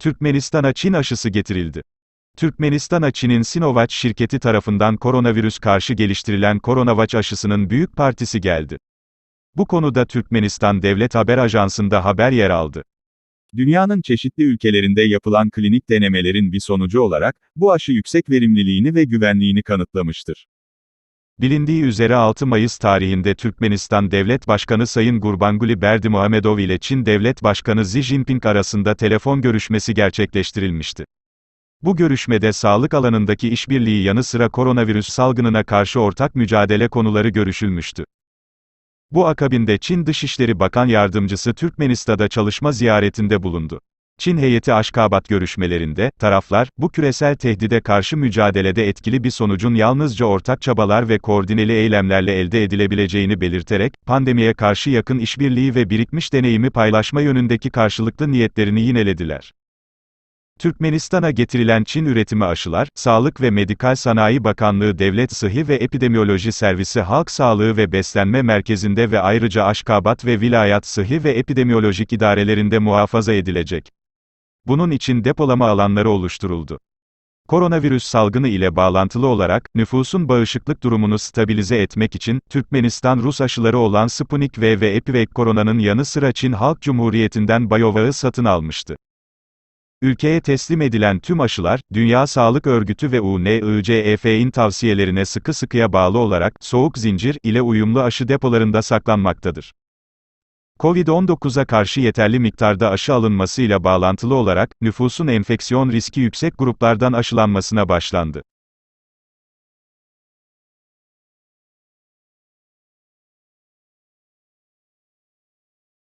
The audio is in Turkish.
Türkmenistan'a Çin aşısı getirildi. Türkmenistan'a Çin'in Sinovac şirketi tarafından koronavirüs karşı geliştirilen CoronaVac aşısının büyük partisi geldi. Bu konuda Türkmenistan Devlet Haber Ajansı'nda haber yer aldı. Dünyanın çeşitli ülkelerinde yapılan klinik denemelerin bir sonucu olarak, bu aşı yüksek verimliliğini ve güvenliğini kanıtlamıştır. Bilindiği üzere 6 Mayıs tarihinde Türkmenistan Devlet Başkanı Sayın Gurbanguly Berdimuhamedov ile Çin Devlet Başkanı Xi Jinping arasında telefon görüşmesi gerçekleştirilmişti. Bu görüşmede sağlık alanındaki işbirliği yanı sıra koronavirüs salgınına karşı ortak mücadele konuları görüşülmüştü. Bu akabinde Çin Dışişleri Bakan Yardımcısı Türkmenistan'da çalışma ziyaretinde bulundu. Çin heyeti Aşkabat görüşmelerinde, taraflar, bu küresel tehdide karşı mücadelede etkili bir sonucun yalnızca ortak çabalar ve koordineli eylemlerle elde edilebileceğini belirterek, pandemiye karşı yakın işbirliği ve birikmiş deneyimi paylaşma yönündeki karşılıklı niyetlerini yinelediler. Türkmenistan'a getirilen Çin üretimi aşılar, Sağlık ve Medikal Sanayi Bakanlığı Devlet Sıhhi ve Epidemiyoloji Servisi Halk Sağlığı ve Beslenme Merkezi'nde ve ayrıca Aşkabat ve Vilayat Sıhhi ve Epidemiyolojik İdarelerinde muhafaza edilecek. Bunun için depolama alanları oluşturuldu. Koronavirüs salgını ile bağlantılı olarak, nüfusun bağışıklık durumunu stabilize etmek için, Türkmenistan Rus aşıları olan Sputnik V ve Epivac Corona'nın yanı sıra Çin Halk Cumhuriyeti'nden BioNTech'i satın almıştı. Ülkeye teslim edilen tüm aşılar, Dünya Sağlık Örgütü ve UNICEF'in tavsiyelerine sıkıya bağlı olarak, soğuk zincir ile uyumlu aşı depolarında saklanmaktadır. Covid-19'a karşı yeterli miktarda aşı alınmasıyla bağlantılı olarak, nüfusun enfeksiyon riski yüksek gruplardan aşılanmasına başlandı.